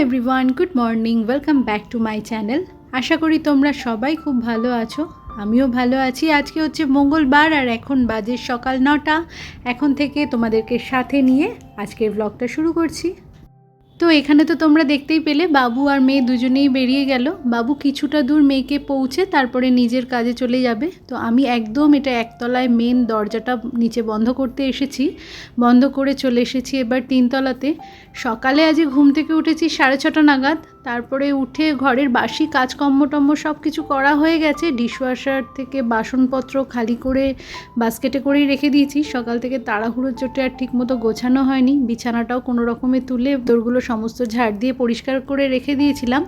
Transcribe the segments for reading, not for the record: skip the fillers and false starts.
Everyone, good morning, welcome back to my channel. আশা করি তোমরা সবাই খুব ভালো আছো। আমিও ভালো আছি। আজকে হচ্ছে মঙ্গলবার আর এখন বাজে সকাল 9টা। এখন থেকে তোমাদেরকে সাথে নিয়ে আজকের ব্লগটা শুরু করছি। তো এখানে তো তোমরা দেখতেই পেলে বাবু আর মেয়ে দুজনেই বেরিয়ে গেল। বাবু কিছুটা দূর মেয়েকে পৌঁছে তারপরে নিজের কাজে চলে যাবে। তো আমি একদম এটা একতলায় মেন দরজাটা নিচে বন্ধ করতে এসেছি, বন্ধ করে চলে এসেছি এবার 3তলাতে। সকালে আজ ঘুম থেকে উঠেছি 6:30 নাগাদ। তারপরে উঠে ঘরের বাসি কাজকর্ম সব কিছু করা হয়ে গেছে। ডিশওয়াশার থেকে বাসনপত্র খালি করে বাস্কেটে করেই রেখে দিয়েছি। সকাল থেকে তাড়াহুড়োর চোটে আর ঠিকমতো গোছানো হয়নি। বিছানাটাও কোনো রকমে তুলে দোরগুলো সমস্ত ঝাড় দিয়ে পরিষ্কার করে রেখে দিয়েছিলাম।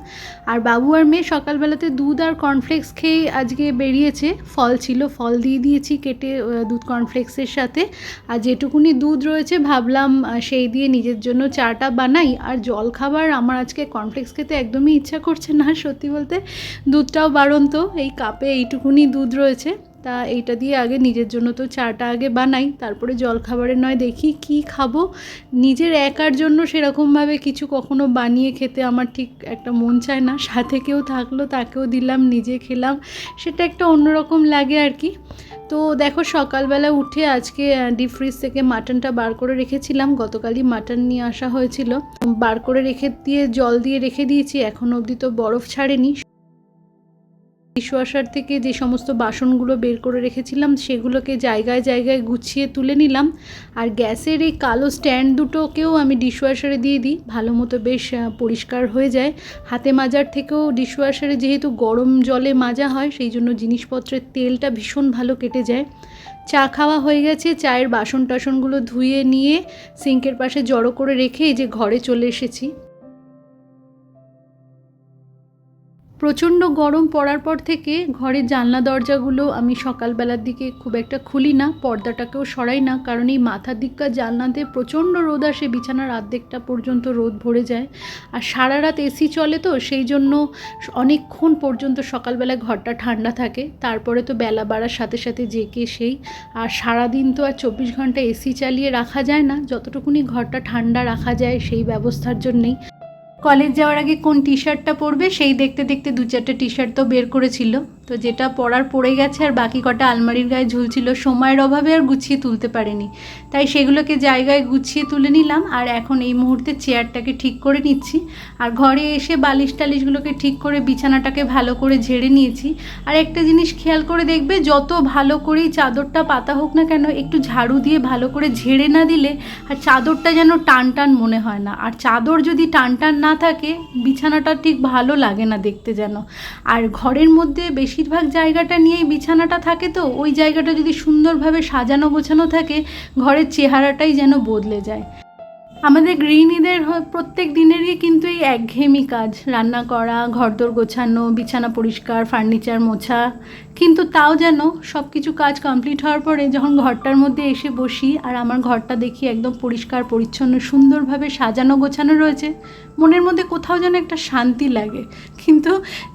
আর বাবু আর মেয়ে সকালবেলাতে দুধ আর কর্নফ্লেক্স খেয়ে আজকে বেরিয়েছে। ফল ছিল, ফল দিয়ে দিয়েছি কেটে দুধ কর্নফ্লেক্সের সাথে। আর যেটুকুনি দুধ রয়েছে ভাবলাম সেই দিয়ে নিজের জন্য চাটা বানাই। আর জল খাবার আমার আজকে কর্নফ্লেক্স খেতে একদমই ইচ্ছা করছে না, সত্যি বলতে। দুধটাও বাড়ন্ত, এই কাপে এইটুকুনি দুধ রয়েছে। তা এইটা দিয়ে আগে নিজের জন্য তো চাটা আগে বানাই, তারপরে জলখাবারে নয় দেখি কি খাবো। নিজের একার জন্য সেরকমভাবে কিছু কখনো বানিয়ে খেতে আমার ঠিক একটা মন চায় না। সাথে কেউ থাকলো, তাকেও দিলাম, নিজে খেলাম, সেটা একটা অন্যরকম লাগে আর কি। তো দেখো সকালবেলা উঠে আজকে ডিপ ফ্রিজ থেকে মাটনটা বার করে রেখেছিলাম। গতকালই মাটন নিয়ে আসা হয়েছিল, বার করে রেখে দিয়ে জল দিয়ে রেখে দিয়েছি। এখনও অবধি তো বরফ ছাড়েনি। ডিশওয়াশার থেকে যে সমস্ত বাসনগুলো বের করে রেখেছিলাম সেগুলোকে জায়গায় জায়গায় গুছিয়ে তুলে নিলাম। আর গ্যাসের এই কালো স্ট্যান্ড দুটোকেও আমি ডিশওয়াশারে দিয়ে দিই, ভালো মতো বেশ পরিষ্কার হয়ে যায়। হাতে মাজার থেকেও ডিশওয়াশারে যেহেতু গরম জলে মাজা হয়, সেই জন্য জিনিসপত্রের তেলটা ভীষণ ভালো কেটে যায়। চা খাওয়া হয়ে গেছে, চায়ের বাসন টাসনগুলো ধুয়ে নিয়ে সিঙ্কের পাশে জড়ো করে রেখে এই যে ঘরে চলে এসেছি। প্রচণ্ড গরম পড়ার পর থেকে ঘরের জানলা দরজাগুলো আমি সকালবেলার দিকে খুব একটা খুলি না, পর্দাটাকেও সরাই না, কারণ এই মাথার দিককার জানলাতে প্রচণ্ড রোদ আসে, বিছানার অর্ধেকটা পর্যন্ত রোদ ভরে যায়। আর সারা রাত এসি চলে, তো সেই জন্য অনেকক্ষণ পর্যন্ত সকালবেলায় ঘরটা ঠান্ডা থাকে। তারপরে তো বেলা বাড়ার সাথে সাথে জেকে সেই, আর সারাদিন তো আর 24 ঘন্টা এসি চালিয়ে রাখা যায় না, যতটুকুনি ঘরটা ঠান্ডা রাখা যায় সেই ব্যবস্থার জন্যেই। কলেজ যাওয়ার আগে কোন টি শার্টটা পরবে সেই দেখতে দেখতে 2-4টে টি শার্ট তো বের করেছিল। তো যেটা পরার পড়ে গেছে, আর বাকি কটা আলমারির গায়ে ঝুলছিল, সময়ের অভাবে আর গুছিয়ে তুলতে পারিনি। তাই সেগুলোকে জায়গায় গুছিয়ে তুলে নিলাম। আর এখন এই মুহূর্তে চেয়ারটাকে ঠিক করে নিচ্ছি। আর ঘরে এসে বালিশ টালিশগুলোকে ঠিক করে বিছানাটাকে ভালো করে ঝেড়ে নিয়েছি। আর একটা জিনিস খেয়াল করে দেখবে, যত ভালো করেই চাদরটা পাতা হোক না কেন, একটু ঝাড়ু দিয়ে ভালো করে ঝেড়ে না দিলে আর চাদরটা যেন টান টান মনে হয় না। আর চাদর যদি টান টান না থাকে, বিছানাটা ঠিক ভালো লাগে না দেখতে যেন। আর ঘরের মধ্যে বেশিরভাগ জায়গাটা নিয়েই বিছানাটা থাকে, তো ওই জায়গাটা যদি সুন্দরভাবে সাজানো গোছানো থাকে, ঘরের চেহারাটাই যেন বদলে যায়। আমাদের গৃহিণীদের প্রত্যেক দিনেরই কিন্তু এই একঘেয়েমি কাজ, রান্না করা, ঘরদোর গোছানো, বিছানা পরিষ্কার, ফার্নিচার মোছা। কিন্তু তাও যেন সব কিছু কাজ কমপ্লিট হওয়ার পরে যখন ঘরটার মধ্যে এসে বসি আর আমার ঘরটা দেখি একদম পরিষ্কার পরিচ্ছন্ন সুন্দরভাবে সাজানো গোছানো রয়েছে, মনের মধ্যে কোথাও যেন একটা শান্তি লাগে। কিন্তু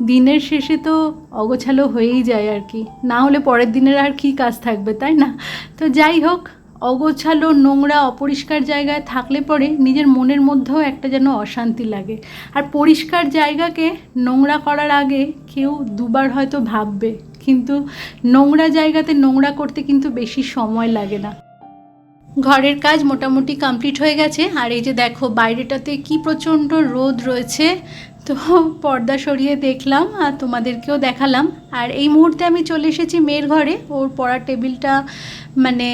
দিনের শেষে তো অগোছালো হয়েই যায় আর কি, না হলে পরের দিনের আর কি কাজ থাকবে, তাই না? তো যাই হোক, অগোছালো নোংরা অপরিষ্কার জায়গায় থাকলে পরে নিজের মনের মধ্যেও একটা যেন অশান্তি লাগে। আর পরিষ্কার জায়গাকে নোংরা করার আগে কেউ দুবার হয়তো ভাববে, কিন্তু নোংরা জায়গাতে নোংরা করতে কিন্তু বেশি সময় লাগে না। ঘরের কাজ মোটামুটি কমপ্লিট হয়ে গেছে। আর এই যে দেখো বাইরেটাতে কি প্রচণ্ড রোদ রয়েছে, তো পর্দা সরিয়ে দেখলাম আর তোমাদেরকেও দেখালাম। আর এই মুহূর্তে আমি চলে এসেছি মেয়ের ঘরে। ওর পড়ার টেবিলটা, মানে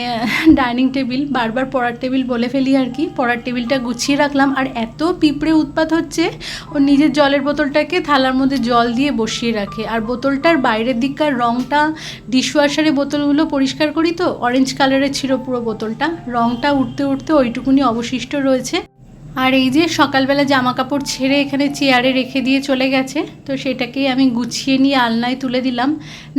ডাইনিং টেবিল, বারবার পড়ার টেবিল বলে ফেলি আর কি, পড়ার টেবিলটা গুছিয়ে রাখলাম। আর এত পিঁপড়ে উৎপাত হচ্ছে, ও নিজের জলের বোতলটাকে থালার মধ্যে জল দিয়ে বসিয়ে রাখে। আর বোতলটার বাইরের দিককার রঙটা, ডিশওয়াশারে বোতলগুলো পরিষ্কার করি তো, অরেঞ্জ কালারের ছিল পুরো বোতলটা, রঙটা উঠতে উঠতে ওইটুকুনি অবশিষ্ট রয়েছে। আর এই যে সকালবেলা জামা কাপড় ছেড়ে এখানে চেয়ারে রেখে দিয়ে চলে গেছে, তো সেটাকেই আমি গুছিয়ে নিয়ে আলনায় তুলে দিলাম।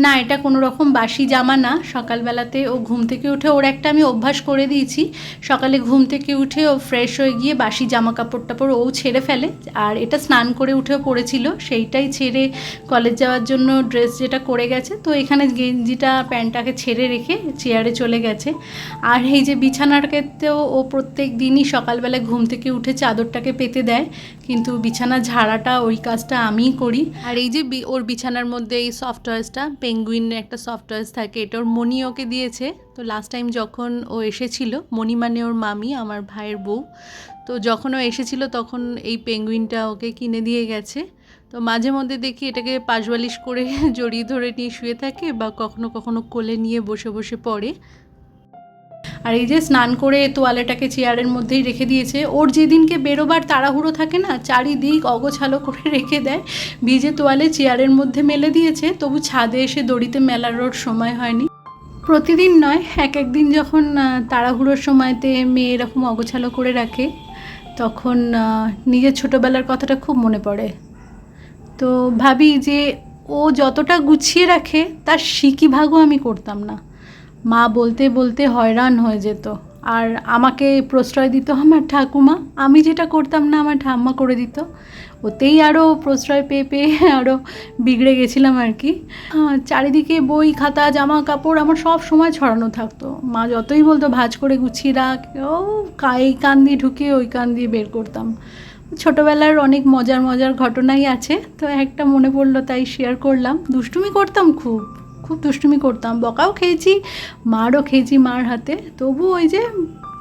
না, এটা কোনো রকম বাসি জামা না। সকালবেলাতে ও ঘুম থেকে উঠে, ওর একটা আমি অভ্যাস করে দিয়েছি, সকালে ঘুম থেকে উঠে ও ফ্রেশ হয়ে গিয়ে বাসি জামা কাপড় টাপড় ও ছেড়ে ফেলে। আর এটা স্নান করে উঠেও পড়েছিল, সেইটাই ছেড়ে কলেজ যাওয়ার জন্য ড্রেস যেটা করে গেছে, তো এখানে গেঞ্জিটা প্যান্টটাকে ছেড়ে রেখে চেয়ারে চলে গেছে। আর এই যে বিছানাটাকেও ও প্রত্যেক দিনই সকালবেলায় ঘুম থেকে উঠে চাদরটাকে পেতে দেয়, কিন্তু বিছানা ঝাড়াটা ওই কাজটা আমিই করি। আর এই যে ওর বিছানার মধ্যে এই সফট টয়েসটা, পেঙ্গুইনের একটা সফট টয়েস থাকে, এটা ওর মনি ওকে দিয়েছে। তো লাস্ট টাইম যখন ও এসেছিল, মনি মানে ওর মামি, আমার ভাইয়ের বউ, তো যখন ও এসেছিল তখন এই পেঙ্গুইনটা ওকে কিনে দিয়ে গেছে। তো মাঝে মধ্যে দেখি এটাকে পাশবালিশ করে জড়িয়ে ধরে নিয়ে শুয়ে থাকে, বা কখনো কখনো কোলে নিয়ে বসে বসে পড়ে। আর এই যে স্নান করে তোয়ালেটাকে চেয়ারের মধ্যেই রেখে দিয়েছে। ওর যেদিনকে বেরোবার তাড়াহুড়ো থাকে না, চারিদিক অগোছালো করে রেখে দেয়, ভিজে তোয়ালে চেয়ারের মধ্যে মেলে দিয়েছে, তবু ছাদে এসে দড়িতে মেলার ওর সময় হয়নি। প্রতিদিন নয়, এক একদিন যখন তাড়াহুড়োর সময়তে মেয়ে এরকম অগোছালো করে রাখে, তখন নিজের ছোটোবেলার কথাটা খুব মনে পড়ে। তো ভাবি যে ও যতটা গুছিয়ে রাখে তার সিকি ভাগও আমি করতাম না। মা বলতে বলতে হয়রান হয়ে যেত, আর আমাকে প্রশ্রয় দিত আমার ঠাকুমা। আমি যেটা করতাম না আমার ঠাম্মা করে দিত, ওতেই আরও প্রশ্রয় পেয়ে পেয়ে আরও বিগড়ে গেছিলাম আর কি। চারিদিকে বই খাতা জামা কাপড় আমার সব সময় ছড়ানো থাকতো। মা যতই বলতো ভাঁজ করে গুছিয়ে রাখ, ও এই কান দিয়ে ঢুকিয়ে ওই কান দিয়ে বের করতাম। ছোটোবেলার অনেক মজার মজার ঘটনাই আছে, তো একটা মনে পড়লো তাই শেয়ার করলাম। দুষ্টুমি করতাম, খুব খুব দুষ্টুমি করতাম, বকাও খেয়েছি, মারও খেয়েছি মার হাতে। তবু ওই যে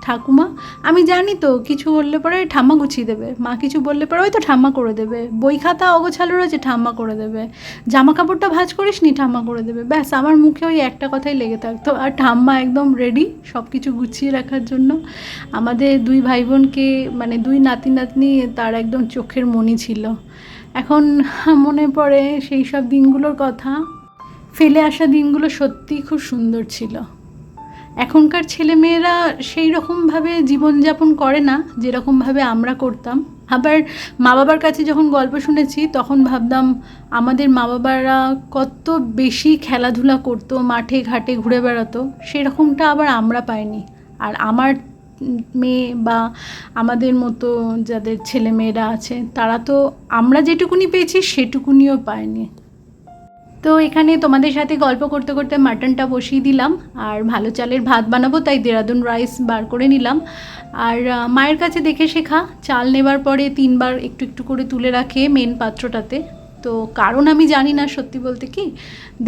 ঠাকুমা, আমি জানি তো কিছু বললে পরে ঠাম্মা গুছিয়ে দেবে, মা কিছু বললে পরে ওই তো ঠাম্মা করে দেবে, বই খাতা অগোছালো রয়েছে ঠাম্মা করে দেবে, জামা কাপড়টা ভাঁজ করিস নি ঠাম্মা করে দেবে। ব্যাস আমার মুখে ওই একটা কথাই লেগে থাকতো, আর ঠাম্মা একদম রেডি সব কিছু গুছিয়ে রাখার জন্য। আমাদের দুই ভাই বোনকে, মানে দুই নাতি নাতনি, তার একদম চোখের মণি ছিল। এখন মনে পড়ে সেই সব দিনগুলোর কথা। ফেলে আসা দিনগুলো সত্যিই খুব সুন্দর ছিল। এখনকার ছেলেমেয়েরা সেই রকমভাবে জীবনযাপন করে না যেরকমভাবে আমরা করতাম। আবার মা বাবার কাছে যখন গল্প শুনেছি তখন ভাবতাম আমাদের মা বাবারা কত বেশি খেলাধুলা করতো, মাঠে ঘাটে ঘুরে বেড়াতো, সেরকমটা আবার আমরা পাইনি। আর আমার মেয়ে বা আমাদের মতো যাদের ছেলেমেয়েরা আছে, তারা তো আমরা যেটুকুনি পেয়েছি সেটুকুনিও পায়নি। তো এখানে তোমাদের সাথে গল্প করতে করতে মাটনটা বসিয়ে দিলাম, আর ভালো চালের ভাত বানাবো তাই দেরাদুন রাইস বার করে নিলাম। আর মায়ের কাছে দেখে শেখা, চাল নেবার পরে 3 বার একটু একটু করে তুলে রাখে মেন পাত্রটাতে। তো কারণ আমি জানি না, সত্যি বলতে কি,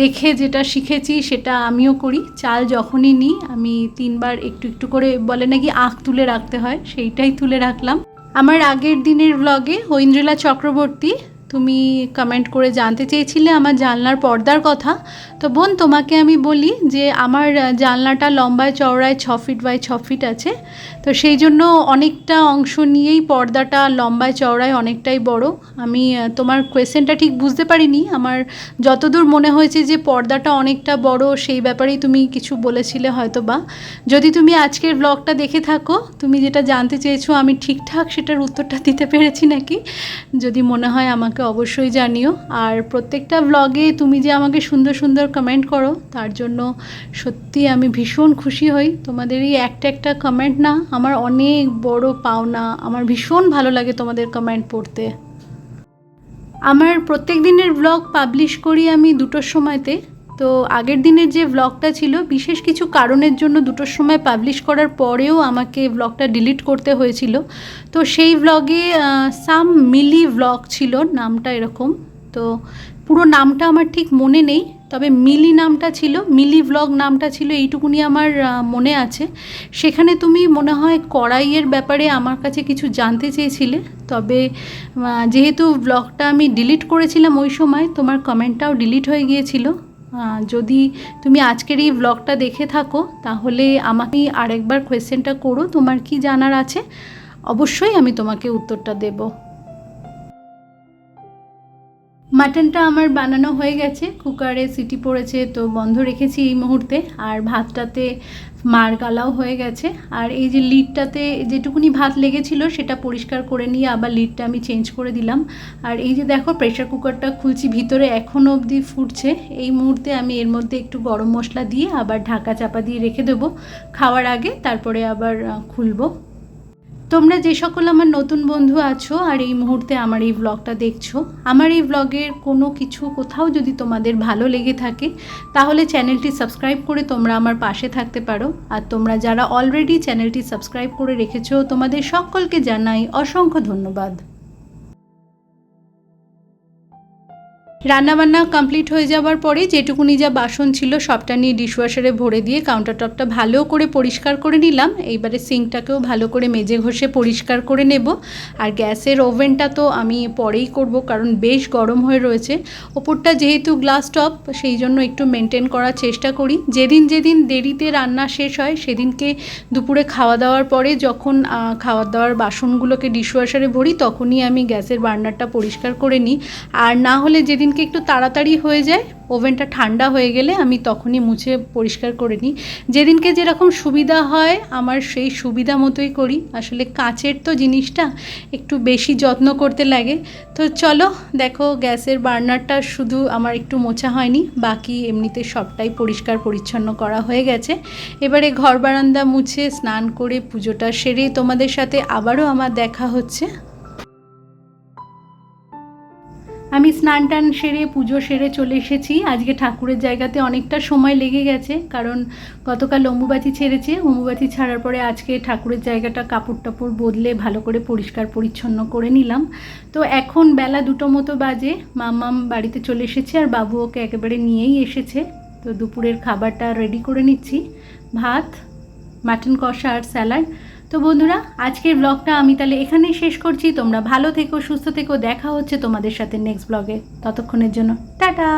দেখে যেটা শিখেছি সেটা আমিও করি। চাল যখনই নিই আমি 3 বার একটু একটু করে, বলে নাকি আঁখ তুলে রাখতে হয়, সেইটাই তুলে রাখলাম। আমার আগের দিনের ব্লগে ঐন্দ্রিলা চক্রবর্তী, তুমি কমেন্ট করে জানতে চেয়েছিলে আমার জানলার পর্দার কথা। তো বোন, তোমাকে আমি বলি যে আমার জানলাটা লম্বায় চওড়ায় 6 ফিট বাই 6 ফিট আছে। তো সেই জন্য অনেকটা অংশ নিয়েই পর্দাটা লম্বায় চওড়ায় অনেকটাই বড়। আমি তোমার কোয়েশ্চেনটা ঠিক বুঝতে পারিনি। আমার যতদূর মনে হয়েছে যে পর্দাটা অনেকটা বড়, সেই ব্যাপারেই তুমি কিছু বলেছিলে হয়তো বা। যদি তুমি আজকের ব্লগটা দেখে থাকো, তুমি যেটা জানতে চেয়েছো আমি ঠিকঠাক সেটার উত্তরটা দিতে পেরেছি নাকি, যদি মনে হয় আমাকে অবশ্যই জানিও। আর প্রত্যেকটা ব্লগে তুমি যে আমাকে সুন্দর সুন্দর কমেন্ট করো, তার জন্য সত্যি আমি ভীষণ খুশি হই। তোমাদের এই একটা একটা কমেন্ট না আমার অনেক বড় পাওনা। আমার ভীষণ ভালো লাগে তোমাদের কমেন্ট পড়তে। আমার প্রত্যেক দিনের ব্লগ পাবলিশ করি আমি 2টোর সময়তে। তো আগের দিনের যে ব্লগটা ছিল, বিশেষ কিছু কারণের জন্য 2টোর সময় পাবলিশ করার পরেও আমাকে ব্লগটা ডিলিট করতে হয়েছিল। তো সেই ব্লগে সাম মিলি ব্লগ ছিল, নামটা এরকম। তো পুরো নামটা আমার ঠিক মনে নেই, তবে মিলি নামটা ছিল, মিলি ব্লগ নামটা ছিল, এইটুকুনি আমার মনে আছে। সেখানে তুমি মনে হয় কড়াইয়ের ব্যাপারে আমার কাছে কিছু জানতে চেয়েছিলে। তবে যেহেতু ব্লগটা আমি ডিলিট করেছিলাম ওই সময়, তোমার কমেন্টটাও ডিলিট হয়ে গিয়েছিল। যদি তুমি আজকের এই ব্লগটা দেখে থাকো, তাহলে আমাকে আরেকবার কোয়েশ্চেনটা করো, তোমার কি জানার আছে, অবশ্যই আমি তোমাকে উত্তরটা দেব। মাটনটা আমার বানানো হয়ে গেছে, কুকারে সিটি পড়েছে, তো বন্ধ রেখেছি এই মুহূর্তে। আর ভাতটাতে মার গালাও হয়ে গেছে। আর এই যে লিডটাতে যেটুকুনি ভাত লেগেছিল সেটা পরিষ্কার করে নিয়ে আবার লিডটা আমি চেঞ্জ করে দিলাম। আর এই যে দেখো প্রেশার কুকারটা খুলছি, ভিতরে এখনও অবধি ফুটছে। এই মুহূর্তে আমি এর মধ্যে একটু গরম মশলা দিয়ে আবার ঢাকা চাপা দিয়ে রেখে দেবো খাওয়ার আগে, তারপরে আবার খুলবো। তো তোমরা যে সকল আমার নতুন বন্ধু আছো আর এই মুহূর্তে আমার এই ব্লগটা দেখছো, আমার এই ব্লগের কোনো কিছু কোথাও যদি তোমাদের ভালো লেগে থাকে তাহলে চ্যানেলটি সাবস্ক্রাইব করে তোমরা আমার পাশে থাকতে পারো। আর তোমরা যারা অলরেডি চ্যানেলটি সাবস্ক্রাইব করে রেখেছো তোমাদের সকলকে জানাই অসংখ্য ধন্যবাদ। রান্নাবান্না কমপ্লিট হয়ে যাওয়ার পরে যেটুকুনি যা বাসন ছিল সবটা নিয়ে ডিশওয়াশারে ভরে দিয়ে কাউন্টার টপটা ভালো করে পরিষ্কার করে নিলাম। এইবারে সিঙ্কটাকেও ভালো করে মেজে ঘষে পরিষ্কার করে নেব। আর গ্যাসের ওভেনটা তো আমি পরেই করব, কারণ বেশ গরম হয়ে রয়েছে। ওপরটা যেহেতু গ্লাস টপ সেই জন্য একটু মেনটেন করার চেষ্টা করি। যেদিন যেদিন দেরিতে রান্না শেষ হয় সেদিনকে দুপুরে খাওয়া দাওয়ার পরে যখন খাওয়ার দাওয়ার বাসনগুলোকে ডিশওয়াশারে ভরি তখনই আমি গ্যাসের বার্নারটা পরিষ্কার করে নিই। আর না হলে যেদিন একটু তাড়াতাড়ি হয়ে যায়, ওভেনটা ঠান্ডা হয়ে গেলে আমি তখনই মুছে পরিষ্কার করে নিই। যেদিনকে যেরকম সুবিধা হয় আমার সেই সুবিধা মতোই করি। আসলে কাচের তো জিনিসটা একটু বেশি যত্ন করতে লাগে। তো চলো দেখো, গ্যাসের বার্নারটা শুধু আমার একটু মোছা হয়নি, বাকি এমনিতে সবটাই পরিষ্কার পরিচ্ছন্ন করা হয়ে গেছে। এবারে ঘর বারান্দা মুছে স্নান করে পুজোটা সেরে তোমাদের সাথে আবারও আমার দেখা হচ্ছে। আমি স্নান টান সেরে পুজো সেরে চলে এসেছি। আজকে ঠাকুরের জায়গাতে অনেকটা সময় লেগে গেছে, কারণ গতকাল অম্বুবাচী ছেড়েছে। অম্বুবাচী ছাড়ার পরে আজকে ঠাকুরের জায়গাটা কাপড় টাপড় বদলে ভালো করে পরিষ্কার পরিচ্ছন্ন করে নিলাম। তো এখন বেলা 2টো মতো বাজে, মাম্মাম বাড়িতে চলে এসেছে আর বাবু ওকে একেবারে নিয়েই এসেছে। তো দুপুরের খাবারটা রেডি করে নিচ্ছি, ভাত, মাটন কষা আর স্যালাড। তো বন্ধুরা, আজকের ব্লগটা আমি তাহলে এখানেই শেষ করছি। তোমরা ভালো থেকো, সুস্থ থেকো। দেখা হচ্ছে তোমাদের সাথে নেক্সট ব্লগে। ততক্ষণের জন্য টাটা।